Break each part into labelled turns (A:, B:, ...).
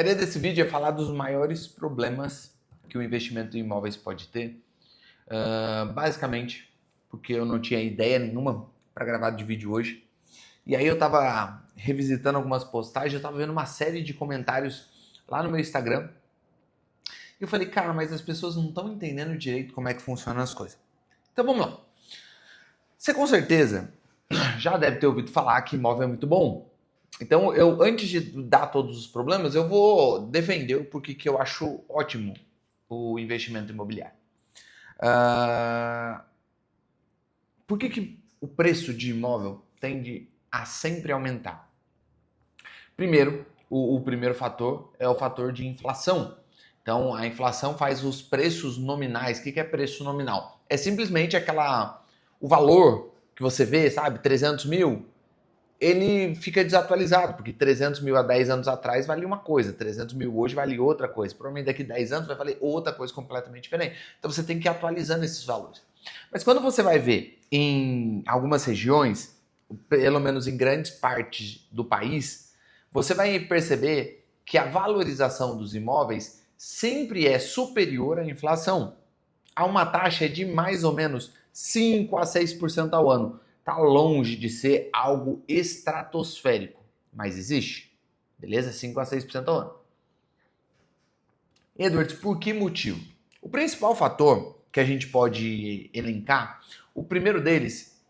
A: A ideia desse vídeo é falar dos maiores problemas que o investimento em imóveis pode ter. Basicamente, porque eu não tinha ideia nenhuma para gravar de vídeo hoje. E aí eu tava revisitando algumas postagens, eu tava vendo uma série de comentários lá no meu Instagram. E eu falei, cara, mas as pessoas não estão entendendo direito como é que funcionam as coisas. Então vamos lá. Você com certeza já deve ter ouvido falar que imóvel é muito bom. Então, antes de dar todos os problemas, eu vou defender o porquê que eu acho ótimo o investimento imobiliário. Por que o preço de imóvel tende a sempre aumentar? Primeiro, o primeiro fator é o fator de inflação. Então, a inflação faz os preços nominais. O que é preço nominal? É simplesmente o valor que você vê, sabe, 300 mil, ele fica desatualizado, porque 300 mil há 10 anos atrás valia uma coisa, 300 mil hoje vale outra coisa, provavelmente daqui a 10 anos vai valer outra coisa completamente diferente. Então você tem que ir atualizando esses valores. Mas quando você vai ver em algumas regiões, pelo menos em grandes partes do país, você vai perceber que a valorização dos imóveis sempre é superior à inflação, a uma taxa de mais ou menos 5 a 6% ao ano. Está longe de ser algo estratosférico, mas existe. Beleza? 5 a 6% ao ano. Edwards, por que motivo? O principal fator que a gente pode elencar, o primeiro deles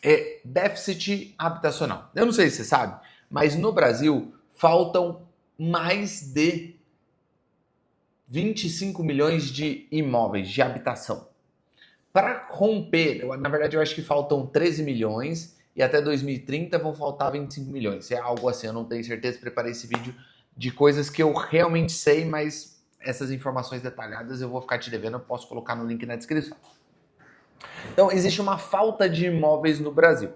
A: é déficit habitacional. Eu não sei se você sabe, mas no Brasil faltam mais de 25 milhões de imóveis de habitação. Para romper, na verdade eu acho que faltam 13 milhões e até 2030 vão faltar 25 milhões. É algo assim, eu não tenho certeza, preparei esse vídeo de coisas que eu realmente sei, mas essas informações detalhadas eu vou ficar te devendo, eu posso colocar no link na descrição. Então, existe uma falta de imóveis no Brasil.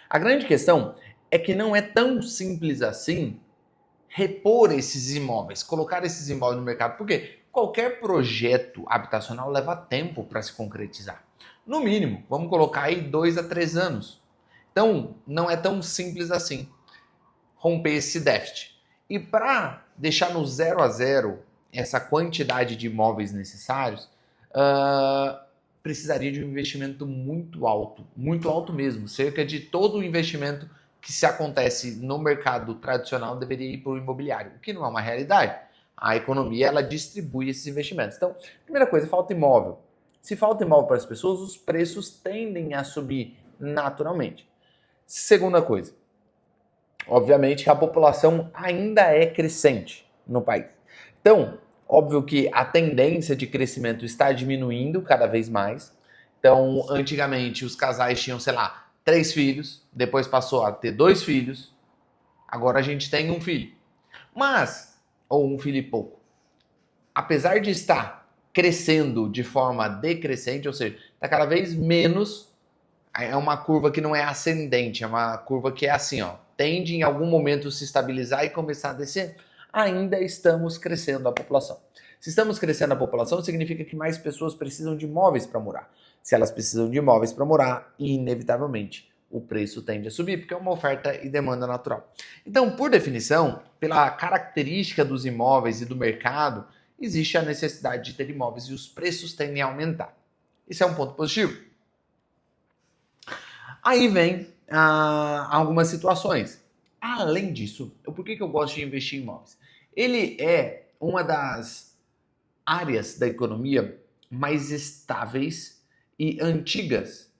A: A grande questão é que não é tão simples assim repor esses imóveis, colocar esses imóveis no mercado, porque qualquer projeto habitacional leva tempo para se concretizar. No mínimo, vamos colocar aí 2 a 3 anos. Então, não é tão simples assim romper esse déficit. E para deixar no 0 a 0 essa quantidade de imóveis necessários, precisaria de um investimento muito alto mesmo. Cerca de todo o investimento que se acontece no mercado tradicional deveria ir para o imobiliário, o que não é uma realidade. A economia, ela distribui esses investimentos. Então, primeira coisa, falta imóvel. Se falta imóvel para as pessoas, os preços tendem a subir naturalmente. Segunda coisa, obviamente que a população ainda é crescente no país. Então, óbvio que a tendência de crescimento está diminuindo cada vez mais. Então, antigamente os casais tinham, sei lá, 3 filhos, depois passou a ter 2 filhos, agora a gente tem 1 filho. Mas, ou 1 filho e pouco, apesar de estar crescendo de forma decrescente, ou seja, está cada vez menos, é uma curva que não é ascendente, é uma curva que é assim, ó, tende em algum momento se estabilizar e começar a descer, ainda estamos crescendo a população. Se estamos crescendo a população, significa que mais pessoas precisam de imóveis para morar. Se elas precisam de imóveis para morar, inevitavelmente o preço tende a subir, porque é uma oferta e demanda natural. Então, por definição, pela característica dos imóveis e do mercado, existe a necessidade de ter imóveis e os preços tendem a aumentar. Isso é um ponto positivo. Aí vem algumas situações. Além disso, por que eu gosto de investir em imóveis? Ele é uma das áreas da economia mais estáveis e antigas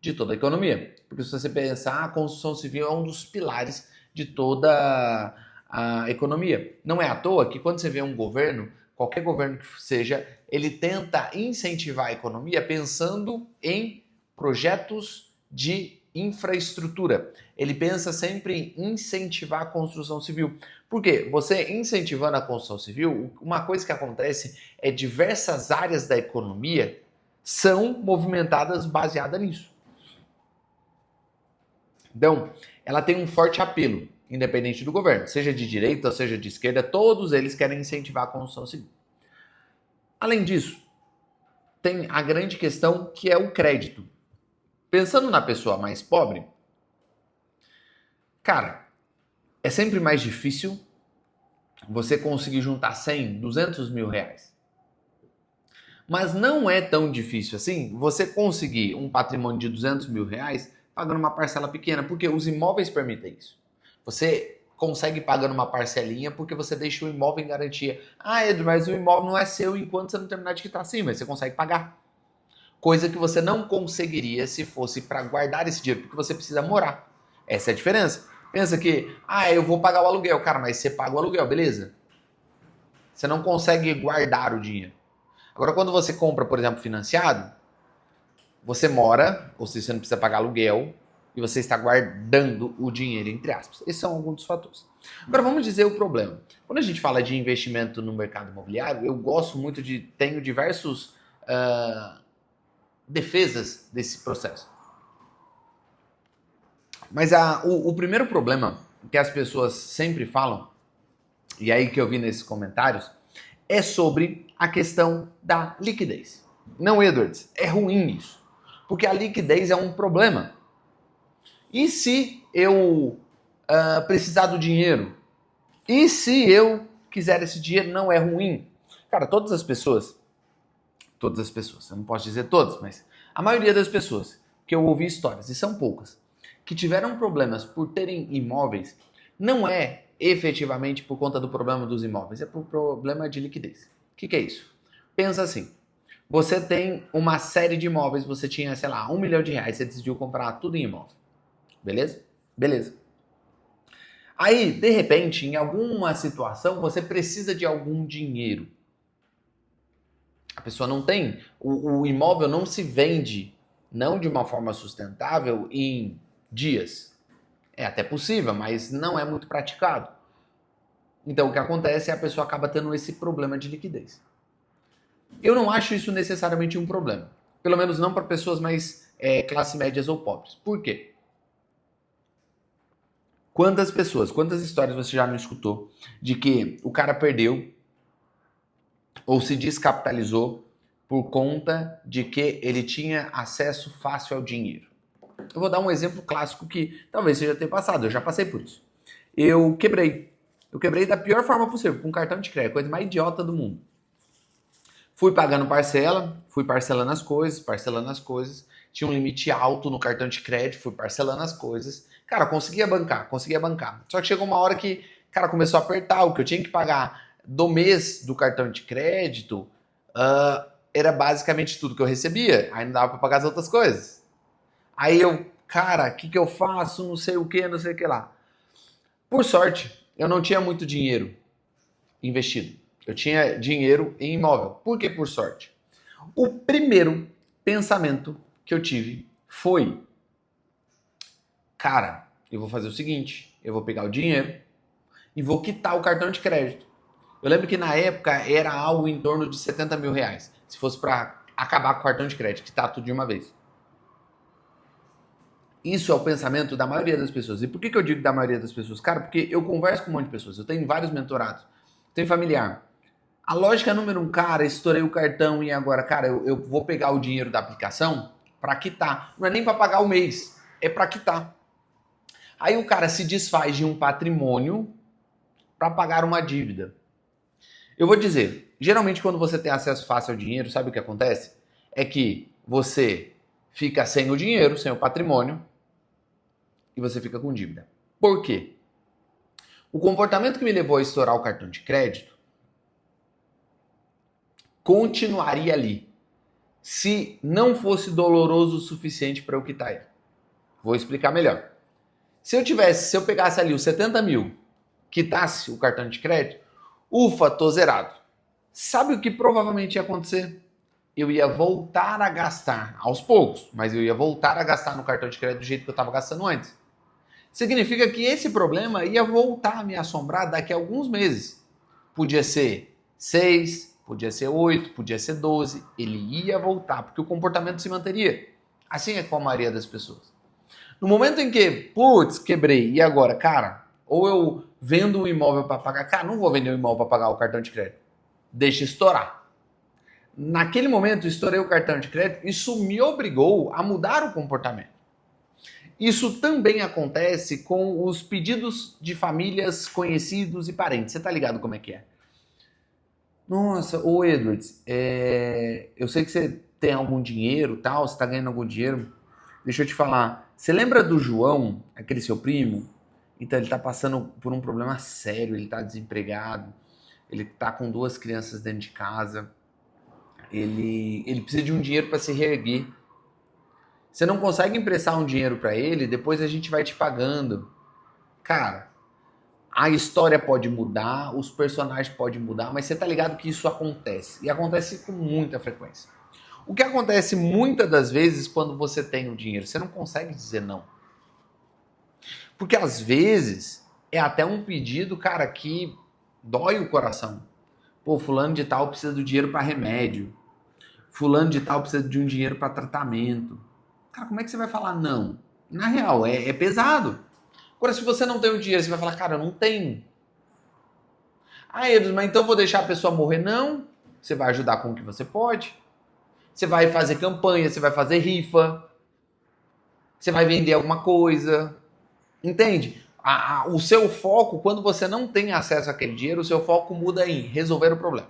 A: de toda a economia. Porque se você pensar, a construção civil é um dos pilares de toda a economia. Não é à toa que quando você vê um governo, qualquer governo que seja, ele tenta incentivar a economia pensando em projetos de infraestrutura. Ele pensa sempre em incentivar a construção civil. Por quê? Você incentivando a construção civil, uma coisa que acontece é diversas áreas da economia são movimentadas baseada nisso. Então, ela tem um forte apelo, independente do governo, seja de direita ou seja de esquerda, todos eles querem incentivar a construção civil. Além disso, tem a grande questão que é o crédito. Pensando na pessoa mais pobre, cara, é sempre mais difícil você conseguir juntar 100, 200 mil reais. Mas não é tão difícil assim você conseguir um patrimônio de 200 mil reais pagando uma parcela pequena, porque os imóveis permitem isso. Você consegue pagando uma parcelinha porque você deixa o imóvel em garantia. Ah, Edu, mas o imóvel não é seu enquanto você não terminar de quitar. Sim, mas você consegue pagar. Coisa que você não conseguiria se fosse para guardar esse dinheiro, porque você precisa morar. Essa é a diferença. Pensa que, eu vou pagar o aluguel. Cara, mas você paga o aluguel, beleza? Você não consegue guardar o dinheiro. Agora, quando você compra, por exemplo, financiado, você mora, ou seja, você não precisa pagar aluguel, e você está guardando o dinheiro, entre aspas. Esses são alguns dos fatores. Agora, vamos dizer o problema. Quando a gente fala de investimento no mercado imobiliário, eu gosto muito tenho diversos defesas desse processo. Mas o primeiro problema que as pessoas sempre falam, e aí que eu vi nesses comentários, é sobre a questão da liquidez. Não, Edwards, é ruim isso. Porque a liquidez é um problema. E se eu precisar do dinheiro? E se eu quiser esse dinheiro, não é ruim? Cara, todas as pessoas, eu não posso dizer todas, mas a maioria das pessoas que eu ouvi histórias, e são poucas, que tiveram problemas por terem imóveis, não é efetivamente por conta do problema dos imóveis, é por problema de liquidez. O que é isso? Pensa assim, você tem uma série de imóveis, você tinha, sei lá, 1 milhão de reais, você decidiu comprar tudo em imóvel. Beleza? Beleza. Aí, de repente, em alguma situação, você precisa de algum dinheiro. A pessoa não tem, o imóvel não se vende, não de uma forma sustentável, em dias. É até possível, mas não é muito praticado. Então o que acontece é a pessoa acaba tendo esse problema de liquidez. Eu não acho isso necessariamente um problema. Pelo menos não para pessoas mais classe médias ou pobres. Por quê? Quantas histórias você já não escutou de que o cara perdeu ou se descapitalizou por conta de que ele tinha acesso fácil ao dinheiro? Eu vou dar um exemplo clássico que talvez você já tenha passado, eu já passei por isso. Eu quebrei da pior forma possível, com cartão de crédito, coisa mais idiota do mundo. Fui pagando parcela, fui parcelando as coisas, tinha um limite alto no cartão de crédito, fui parcelando as coisas. Cara, conseguia bancar. Só que chegou uma hora que, cara, começou a apertar, o que eu tinha que pagar do mês do cartão de crédito era basicamente tudo que eu recebia, aí não dava pra pagar as outras coisas. Aí eu, cara, o que eu faço? Não sei o que lá. Por sorte, eu não tinha muito dinheiro investido. Eu tinha dinheiro em imóvel. Por que por sorte? O primeiro pensamento que eu tive foi, cara, eu vou fazer o seguinte, eu vou pegar o dinheiro e vou quitar o cartão de crédito. Eu lembro que na época era algo em torno de 70 mil reais, se fosse para acabar com o cartão de crédito, quitar tudo de uma vez. Isso é o pensamento da maioria das pessoas. E por que eu digo da maioria das pessoas? Cara, porque eu converso com um monte de pessoas, eu tenho vários mentorados, tenho familiar. A lógica número 1, cara, estourei o cartão e agora, cara, eu vou pegar o dinheiro da aplicação para quitar. Não é nem para pagar o mês, é para quitar. Aí o cara se desfaz de um patrimônio para pagar uma dívida. Eu vou dizer, geralmente quando você tem acesso fácil ao dinheiro, sabe o que acontece? É que você fica sem o dinheiro, sem o patrimônio, e você fica com dívida. Por quê? O comportamento que me levou a estourar o cartão de crédito continuaria ali, se não fosse doloroso o suficiente para eu quitar ele. Vou explicar melhor. Se eu pegasse ali os 70 mil, quitasse o cartão de crédito, ufa, tô zerado. Sabe o que provavelmente ia acontecer? Eu ia voltar a gastar, aos poucos, mas eu ia voltar a gastar no cartão de crédito do jeito que eu estava gastando antes. Significa que esse problema ia voltar a me assombrar daqui a alguns meses. Podia ser 6, podia ser 8, podia ser 12, ele ia voltar, porque o comportamento se manteria. Assim é com a maioria das pessoas. No momento em que, putz, quebrei, e agora, cara, ou eu vendo um imóvel para pagar, cara, não vou vender um imóvel para pagar o cartão de crédito, deixa estourar. Naquele momento, estourei o cartão de crédito, isso me obrigou a mudar o comportamento. Isso também acontece com os pedidos de famílias, conhecidos e parentes. Você tá ligado como é que é? Nossa, ô Edwards, eu sei que você tem algum dinheiro, tal, você tá ganhando algum dinheiro. Deixa eu te falar. Você lembra do João, aquele seu primo? Então ele tá passando por um problema sério, ele tá desempregado, ele tá com 2 crianças dentro de casa, ele precisa de um dinheiro para se reerguer. Você não consegue emprestar um dinheiro para ele, depois a gente vai te pagando. Cara, a história pode mudar, os personagens podem mudar, mas você tá ligado que isso acontece. E acontece com muita frequência. O que acontece muitas das vezes quando você tem o dinheiro? Você não consegue dizer não. Porque às vezes é até um pedido, cara, que dói o coração. Pô, fulano de tal precisa do dinheiro para remédio. Fulano de tal precisa de um dinheiro para tratamento. Cara, como é que você vai falar não? Na real, é pesado. Agora, se você não tem o dinheiro, você vai falar, cara, eu não tenho. Ah, Eros, mas então eu vou deixar a pessoa morrer? Não. Você vai ajudar com o que você pode. Você vai fazer campanha, você vai fazer rifa. Você vai vender alguma coisa. Entende? O seu foco, quando você não tem acesso àquele dinheiro, o seu foco muda em resolver o problema.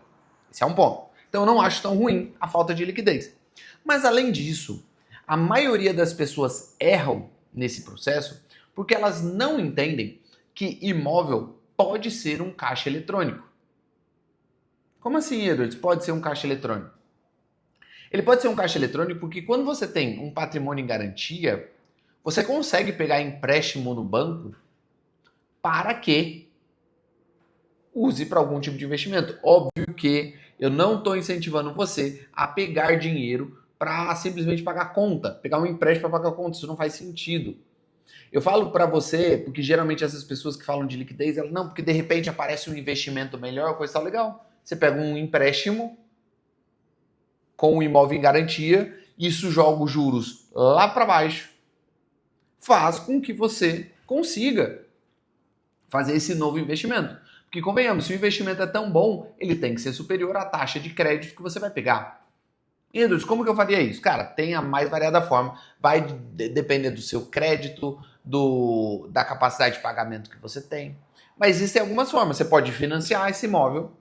A: Esse é um ponto. Então eu não acho tão ruim a falta de liquidez. Mas além disso, a maioria das pessoas erram nesse processo porque elas não entendem que imóvel pode ser um caixa eletrônico. Como assim, Edwards? Pode ser um caixa eletrônico? Ele pode ser um caixa eletrônico porque quando você tem um patrimônio em garantia, você consegue pegar empréstimo no banco para que use para algum tipo de investimento. Óbvio que eu não estou incentivando você a pegar dinheiro para simplesmente pagar conta, pegar um empréstimo para pagar conta. Isso não faz sentido. Eu falo para você, porque geralmente essas pessoas que falam de liquidez, elas não, porque de repente aparece um investimento melhor, coisa tal legal. Você pega um empréstimo com um imóvel em garantia, isso joga os juros lá para baixo, faz com que você consiga fazer esse novo investimento. Porque convenhamos, se o investimento é tão bom, ele tem que ser superior à taxa de crédito que você vai pegar. Edwards, como que eu faria isso? Cara, tem a mais variada forma. Vai depender do seu crédito, da capacidade de pagamento que você tem. Mas existem algumas formas. Você pode financiar esse imóvel.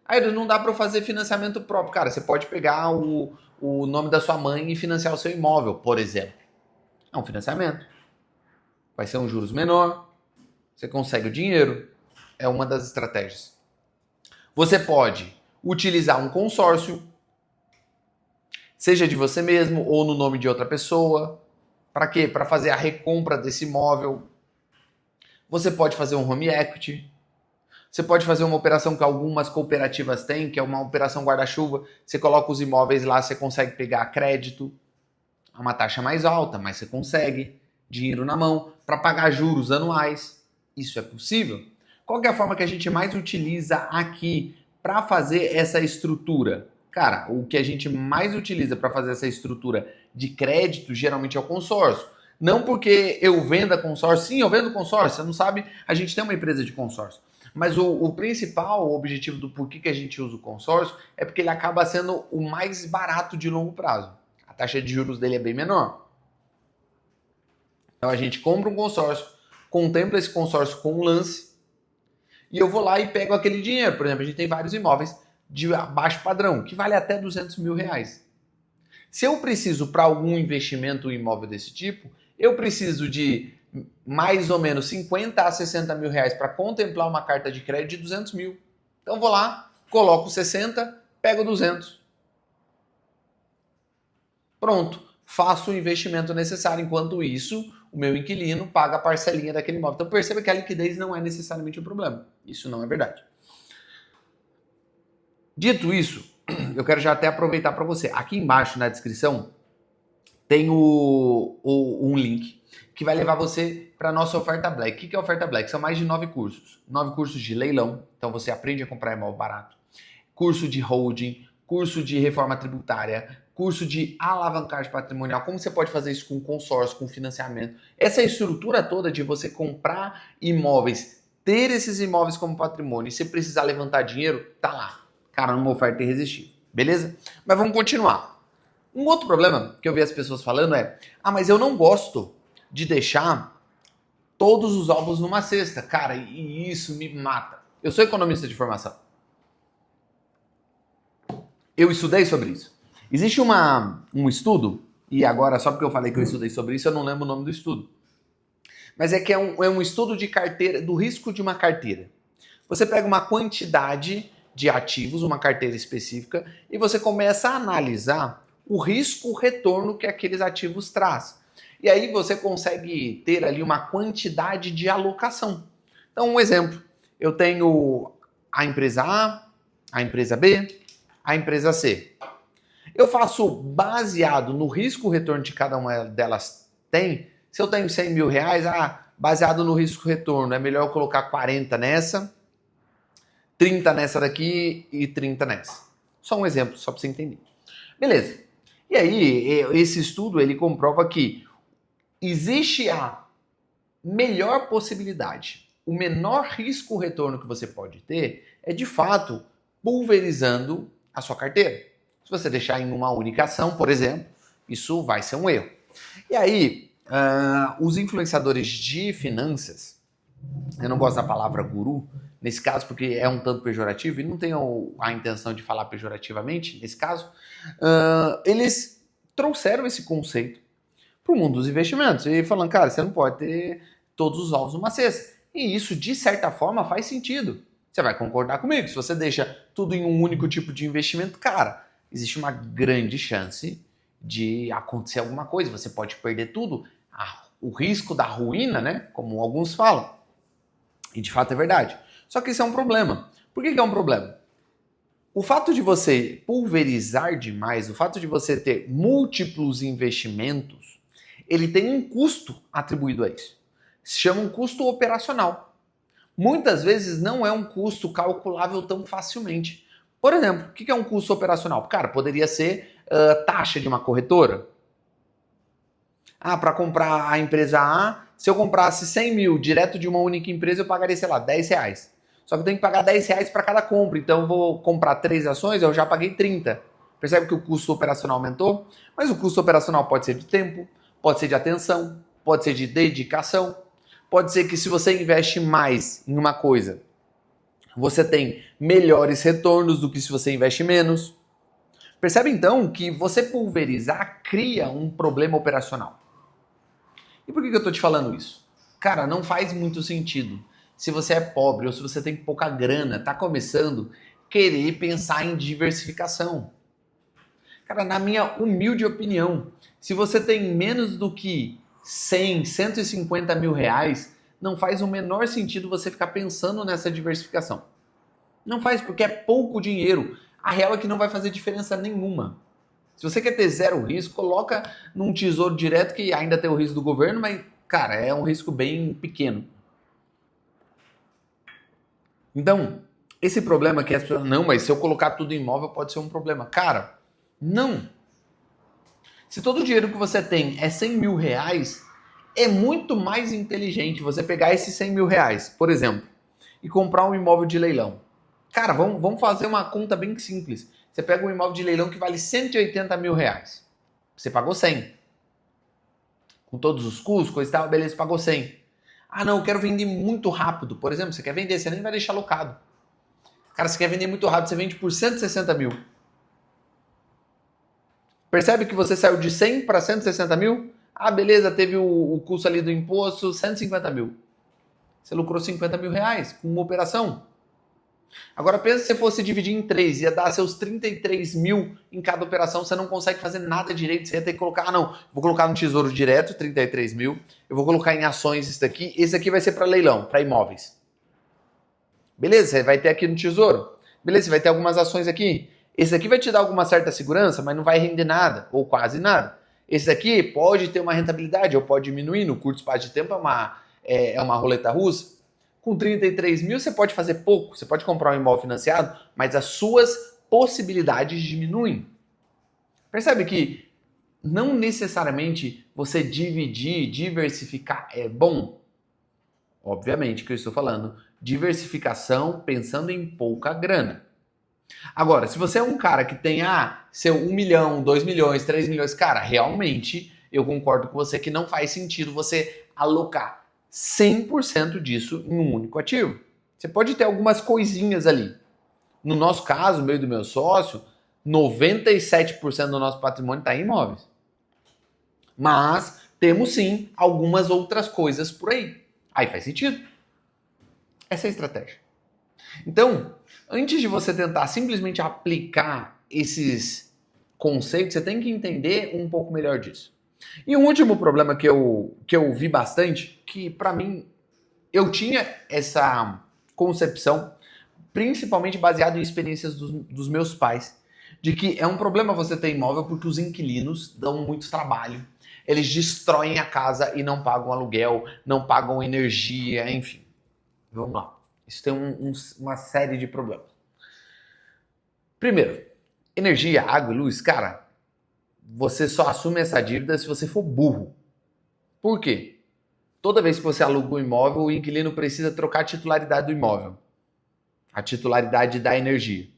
A: Aí não dá para fazer financiamento próprio. Cara, você pode pegar o nome da sua mãe e financiar o seu imóvel, por exemplo. É um financiamento. Vai ser um juros menor. Você consegue o dinheiro. É uma das estratégias. Você pode utilizar um consórcio, seja de você mesmo ou no nome de outra pessoa. Para quê? Para fazer a recompra desse imóvel. Você pode fazer um home equity. Você pode fazer uma operação que algumas cooperativas têm, que é uma operação guarda-chuva. Você coloca os imóveis lá, você consegue pegar crédito a uma taxa mais alta, mas você consegue dinheiro na mão para pagar juros anuais. Isso é possível. Qual que é a forma que a gente mais utiliza aqui para fazer essa estrutura? Cara, o que a gente mais utiliza para fazer essa estrutura de crédito geralmente é o consórcio. Não porque eu venda consórcio. Sim, eu vendo consórcio. Você não sabe, a gente tem uma empresa de consórcio. Mas o principal objetivo do porquê que a gente usa o consórcio é porque ele acaba sendo o mais barato de longo prazo. A taxa de juros dele é bem menor. Então a gente compra um consórcio, contempla esse consórcio com um lance e eu vou lá e pego aquele dinheiro. Por exemplo, a gente tem vários imóveis de baixo padrão, que vale até 200 mil reais. Se eu preciso para algum investimento em imóvel desse tipo, eu preciso de mais ou menos 50 a 60 mil reais para contemplar uma carta de crédito de 200 mil. Então vou lá, coloco 60, pego 200. Pronto, faço o investimento necessário. Enquanto isso, o meu inquilino paga a parcelinha daquele imóvel. Então perceba que a liquidez não é necessariamente um problema. Isso não é verdade. Dito isso, eu quero já até aproveitar para você. Aqui embaixo na descrição tem um link que vai levar você para a nossa oferta Black. O que é a oferta Black? São mais de 9 cursos. 9 cursos de leilão, então você aprende a comprar imóvel barato. Curso de holding, curso de reforma tributária, curso de alavancagem patrimonial. Como você pode fazer isso com consórcio, com financiamento. Essa estrutura toda de você comprar imóveis, ter esses imóveis como patrimônio e se precisar levantar dinheiro, tá lá. Cara, numa oferta irresistível. Beleza? Mas vamos continuar. Um outro problema que eu vi as pessoas falando é: ah, mas eu não gosto de deixar todos os ovos numa cesta. Cara, e isso me mata. Eu sou economista de formação. Eu estudei sobre isso. Existe um estudo, e agora só porque eu falei que eu estudei sobre isso, eu não lembro o nome do estudo. Mas é que é um estudo de carteira, do risco de uma carteira. Você pega uma quantidade de ativos, uma carteira específica, e você começa a analisar o risco-retorno que aqueles ativos traz. E aí você consegue ter ali uma quantidade de alocação. Então, um exemplo, eu tenho a empresa A, a empresa B, a empresa C. Eu faço baseado no risco-retorno que cada uma delas tem. Se eu tenho 100 mil reais, baseado no risco-retorno, é melhor eu colocar 40 nessa, 30 nessa daqui e 30 nessa. Só um exemplo, só para você entender. Beleza. E aí, esse estudo, ele comprova que existe a melhor possibilidade, o menor risco-retorno que você pode ter é, de fato, pulverizando a sua carteira. Se você deixar em uma única ação, por exemplo, isso vai ser um erro. E aí, os influenciadores de finanças, eu não gosto da palavra guru, nesse caso, porque é um tanto pejorativo, e não tenho a intenção de falar pejorativamente, nesse caso, eles trouxeram esse conceito para o mundo dos investimentos, e falando, cara, você não pode ter todos os ovos numa cesta. E isso, de certa forma, faz sentido. Você vai concordar comigo, se você deixa tudo em um único tipo de investimento, cara, existe uma grande chance de acontecer alguma coisa, você pode perder tudo, o risco da ruína, né, como alguns falam, e de fato é verdade. Só que isso é um problema. Por que é um problema? O fato de você pulverizar demais, o fato de você ter múltiplos investimentos, ele tem um custo atribuído a isso. Se chama um custo operacional. Muitas vezes não é um custo calculável tão facilmente. Por exemplo, o que é um custo operacional? Cara, poderia ser taxa de uma corretora. Para comprar a empresa A, se eu comprasse 100 mil direto de uma única empresa, eu pagaria, sei lá, 10 reais. Só que eu tenho que pagar 10 reais para cada compra. Então eu vou comprar 3 ações, eu já paguei 30. Percebe que o custo operacional aumentou? Mas o custo operacional pode ser de tempo, pode ser de atenção, pode ser de dedicação. Pode ser que se você investe mais em uma coisa, você tem melhores retornos do que se você investe menos. Percebe então que você pulverizar cria um problema operacional. E por que eu estou te falando isso? Cara, não faz muito sentido. Se você é pobre ou se você tem pouca grana, está começando, querer pensar em diversificação. Cara, na minha humilde opinião, se você tem menos do que 100, 150 mil reais, não faz o menor sentido você ficar pensando nessa diversificação. Não faz, porque é pouco dinheiro. A real é que não vai fazer diferença nenhuma. Se você quer ter zero risco, coloca num tesouro direto que ainda tem o risco do governo, mas, cara, é um risco bem pequeno. Então, esse problema que as pessoas, não, mas se eu colocar tudo em imóvel pode ser um problema. Cara, não. Se todo o dinheiro que você tem é 100 mil reais, é muito mais inteligente você pegar esses 100 mil reais, por exemplo, e comprar um imóvel de leilão. Cara, vamos fazer uma conta bem simples. Você pega um imóvel de leilão que vale 180 mil reais. Você pagou 100. Com todos os custos, coisa e tal, beleza, pagou 100. Não, eu quero vender muito rápido. Por exemplo, você quer vender, você nem vai deixar alocado. Cara, você quer vender muito rápido, você vende por 160 mil. Percebe que você saiu de 100 para 160 mil? Beleza, teve o custo ali do imposto, 150 mil. Você lucrou 50 mil reais com uma operação. Agora pensa se você fosse dividir em 3, ia dar seus 33 mil em cada operação, você não consegue fazer nada direito, você ia ter que colocar, vou colocar no tesouro direto, 33 mil, eu vou colocar em ações esse aqui vai ser para leilão, para imóveis. Beleza, você vai ter aqui no tesouro. Beleza, você vai ter algumas ações aqui. Esse aqui vai te dar alguma certa segurança, mas não vai render nada, ou quase nada. Esse aqui pode ter uma rentabilidade, ou pode diminuir no curto espaço de tempo, é uma roleta russa. Com 33 mil você pode fazer pouco, você pode comprar um imóvel financiado, mas as suas possibilidades diminuem. Percebe que não necessariamente você diversificar é bom? Obviamente que eu estou falando diversificação pensando em pouca grana. Agora, se você é um cara que tem seu 1 milhão, 2 milhões, 3 milhões, cara, realmente eu concordo com você que não faz sentido você alocar 100% disso em um único ativo. Você pode ter algumas coisinhas ali. No nosso caso, meio do meu sócio, 97% do nosso patrimônio está em imóveis. Mas temos sim algumas outras coisas por aí. Aí faz sentido. Essa é a estratégia. Então, antes de você tentar simplesmente aplicar esses conceitos, você tem que entender um pouco melhor disso. E um último problema que eu vi bastante, que para mim eu tinha essa concepção, principalmente baseado em experiências dos meus pais, de que é um problema você ter imóvel porque os inquilinos dão muito trabalho. Eles destroem a casa e não pagam aluguel, não pagam energia, enfim. Vamos lá. Isso tem uma série de problemas. Primeiro, energia, água e luz, cara, você só assume essa dívida se você for burro. Por quê? Toda vez que você aluga um imóvel, o inquilino precisa trocar a titularidade do imóvel. A titularidade da energia.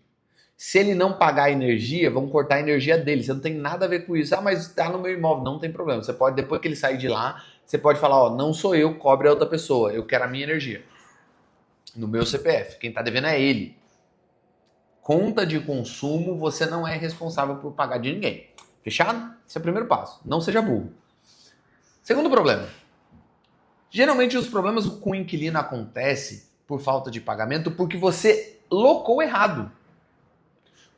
A: Se ele não pagar a energia, vão cortar a energia dele. Você não tem nada a ver com isso. Ah, mas está no meu imóvel. Não tem problema. Você pode, depois que ele sair de lá, você pode falar, ó, não sou eu, cobre a outra pessoa. Eu quero a minha energia. No meu CPF. Quem está devendo é ele. Conta de consumo, você não é responsável por pagar de ninguém. Fechado? Esse é o primeiro passo. Não seja burro. Segundo problema. Geralmente os problemas com o inquilino acontecem por falta de pagamento porque você locou errado.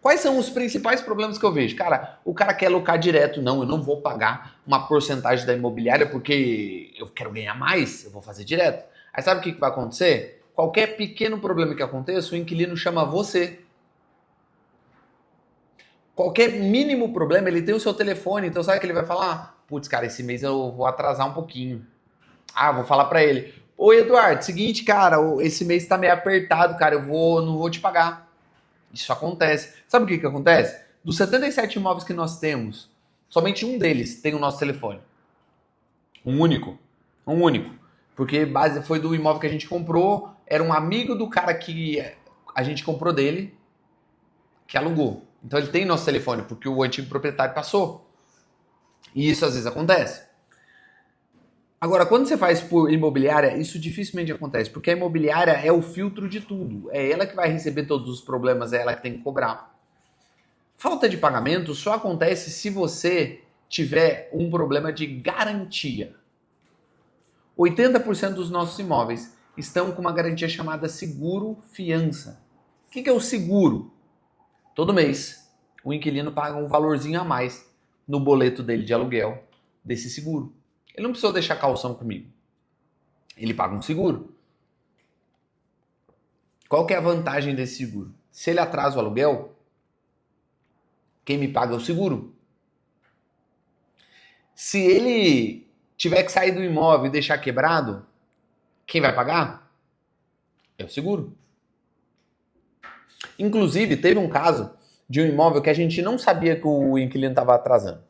A: Quais são os principais problemas que eu vejo? Cara, o cara quer alocar direto. Não, eu não vou pagar uma porcentagem da imobiliária porque eu quero ganhar mais, eu vou fazer direto. Aí sabe o que vai acontecer? Qualquer pequeno problema que aconteça, o inquilino chama você. Qualquer mínimo problema, ele tem o seu telefone, então sabe que ele vai falar? Putz, cara, esse mês eu vou atrasar um pouquinho. Ah, vou falar pra ele. Oi, Eduardo, seguinte, cara, esse mês tá meio apertado, cara, não vou te pagar. Isso acontece. Sabe o que acontece? Dos 77 imóveis que nós temos, somente um deles tem o nosso telefone. Um único. Um único. Porque base foi do imóvel que a gente comprou, era um amigo do cara que a gente comprou dele, que alugou. Então ele tem nosso telefone, porque o antigo proprietário passou. E isso às vezes acontece. Agora, quando você faz por imobiliária, isso dificilmente acontece, porque a imobiliária é o filtro de tudo. É ela que vai receber todos os problemas, é ela que tem que cobrar. Falta de pagamento só acontece se você tiver um problema de garantia. 80% dos nossos imóveis estão com uma garantia chamada seguro-fiança. O que é o seguro? Todo mês, o inquilino paga um valorzinho a mais no boleto dele de aluguel desse seguro. Ele não precisou deixar calção comigo. Ele paga um seguro. Qual que é a vantagem desse seguro? Se ele atrasa o aluguel, quem me paga é o seguro. Se ele tiver que sair do imóvel e deixar quebrado, quem vai pagar? É o seguro. Inclusive, teve um caso de um imóvel que a gente não sabia que o inquilino estava atrasando.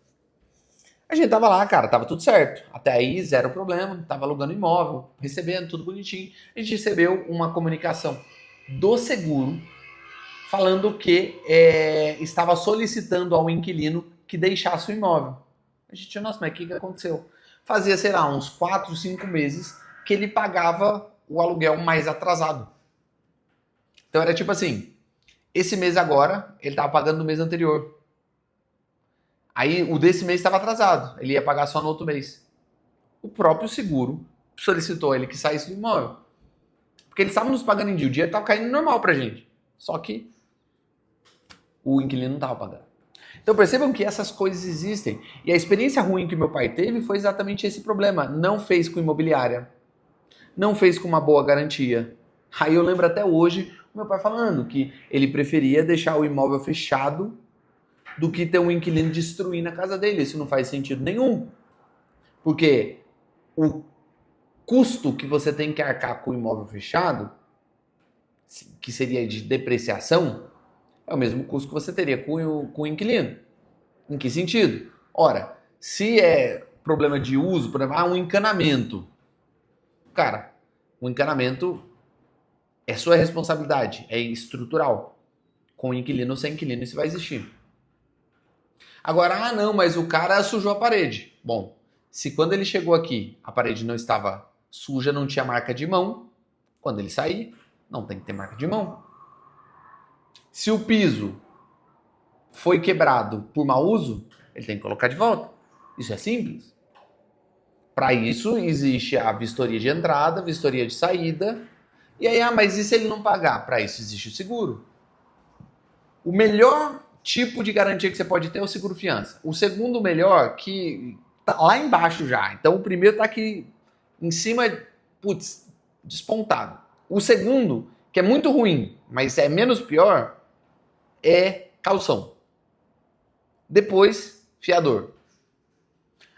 A: A gente tava lá, cara, tava tudo certo. Até aí, zero problema. Tava alugando imóvel, recebendo, tudo bonitinho. A gente recebeu uma comunicação do seguro falando que estava solicitando ao inquilino que deixasse o imóvel. A gente, nossa, mas o que aconteceu? Fazia, sei lá, uns 4, 5 meses que ele pagava o aluguel mais atrasado. Então era tipo assim, esse mês agora, ele tava pagando no mês anterior. Aí o desse mês estava atrasado, ele ia pagar só no outro mês. O próprio seguro solicitou ele que saísse do imóvel. Porque eles estavam nos pagando em dia, o dinheiro estava caindo normal pra gente. Só que o inquilino não estava pagando. Então percebam que essas coisas existem. E a experiência ruim que meu pai teve foi exatamente esse problema. Não fez com imobiliária. Não fez com uma boa garantia. Aí eu lembro até hoje o meu pai falando que ele preferia deixar o imóvel fechado do que ter um inquilino destruindo a casa dele. Isso não faz sentido nenhum. Porque o custo que você tem que arcar com o imóvel fechado, que seria de depreciação, é o mesmo custo que você teria com o inquilino. Em que sentido? Ora, se é problema de uso, por exemplo, um encanamento. Cara, o encanamento é sua responsabilidade, é estrutural. Com inquilino ou sem inquilino isso vai existir. Agora, não, mas o cara sujou a parede. Bom, se quando ele chegou aqui a parede não estava suja, não tinha marca de mão, quando ele sair, não tem que ter marca de mão. Se o piso foi quebrado por mau uso, ele tem que colocar de volta. Isso é simples. Para isso, existe a vistoria de entrada, vistoria de saída. E aí, mas e se ele não pagar? Para isso existe o seguro. O melhor tipo de garantia que você pode ter é o seguro fiança. O segundo melhor, que tá lá embaixo já. Então, o primeiro tá aqui em cima, putz, despontado. O segundo, que é muito ruim, mas é menos pior, é caução. Depois, fiador.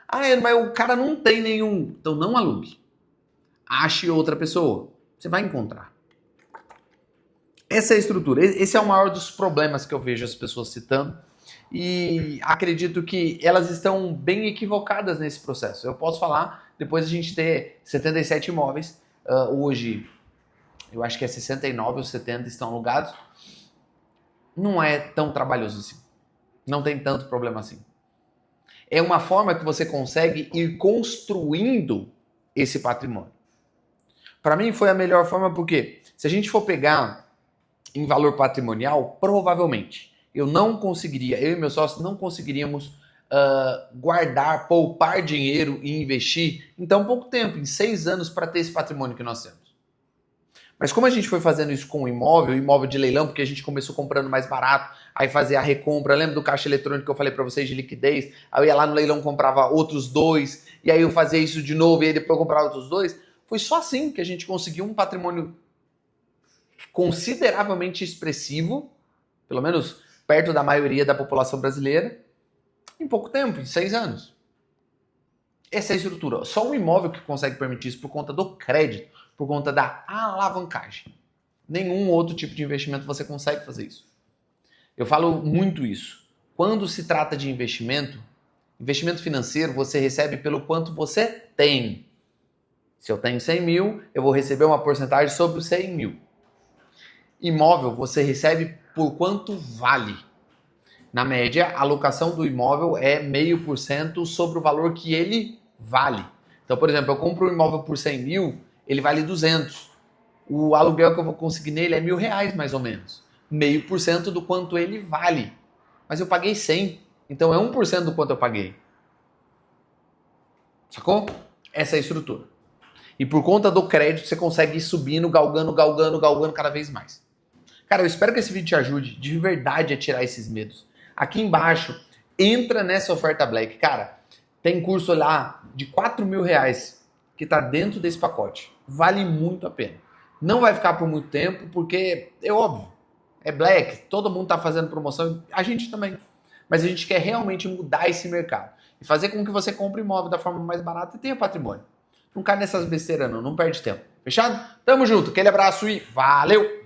A: Ah, mas o cara não tem nenhum. Então não alugue. Ache outra pessoa. Você vai encontrar. Essa é a estrutura. Esse é o maior dos problemas que eu vejo as pessoas citando. E acredito que elas estão bem equivocadas nesse processo. Eu posso falar, depois a gente ter 77 imóveis. Hoje, eu acho que é 69 ou 70 estão alugados. Não é tão trabalhoso assim. Não tem tanto problema assim. É uma forma que você consegue ir construindo esse patrimônio. Para mim foi a melhor forma porque se a gente for pegar em valor patrimonial, provavelmente eu e meu sócio não conseguiríamos guardar, poupar dinheiro e investir em tão pouco tempo, em 6 anos, para ter esse patrimônio que nós temos. Mas como a gente foi fazendo isso com o imóvel de leilão, porque a gente começou comprando mais barato, aí fazia a recompra, lembra do caixa eletrônico que eu falei para vocês de liquidez? Aí eu ia lá no leilão, comprava outros 2, e aí eu fazia isso de novo, e aí depois eu comprava outros 2. Foi só assim que a gente conseguiu um patrimônio consideravelmente expressivo, pelo menos perto da maioria da população brasileira, em pouco tempo, em 6 anos. Essa é a estrutura. Só um imóvel que consegue permitir isso por conta do crédito, por conta da alavancagem. Nenhum outro tipo de investimento você consegue fazer isso. Eu falo muito isso. Quando se trata de investimento financeiro, você recebe pelo quanto você tem. Se eu tenho 100 mil, eu vou receber uma porcentagem sobre os 100 mil. Imóvel, você recebe por quanto vale. Na média, a alocação do imóvel é 0,5% sobre o valor que ele vale. Então, por exemplo, eu compro um imóvel por 100 mil, ele vale 200. O aluguel que eu vou conseguir nele é R$1.000 mais ou menos. 0,5% do quanto ele vale. Mas eu paguei 100, então é 1% do quanto eu paguei. Sacou? Essa é a estrutura. E por conta do crédito, você consegue ir subindo, galgando cada vez mais. Cara, eu espero que esse vídeo te ajude de verdade a tirar esses medos. Aqui embaixo, entra nessa oferta Black. Cara, tem curso lá de R$4.000 que tá dentro desse pacote. Vale muito a pena. Não vai ficar por muito tempo, porque é óbvio. É Black, todo mundo tá fazendo promoção, a gente também. Mas a gente quer realmente mudar esse mercado. E fazer com que você compre imóvel da forma mais barata e tenha patrimônio. Não cai nessas besteiras não perde tempo. Fechado? Tamo junto, aquele abraço e valeu!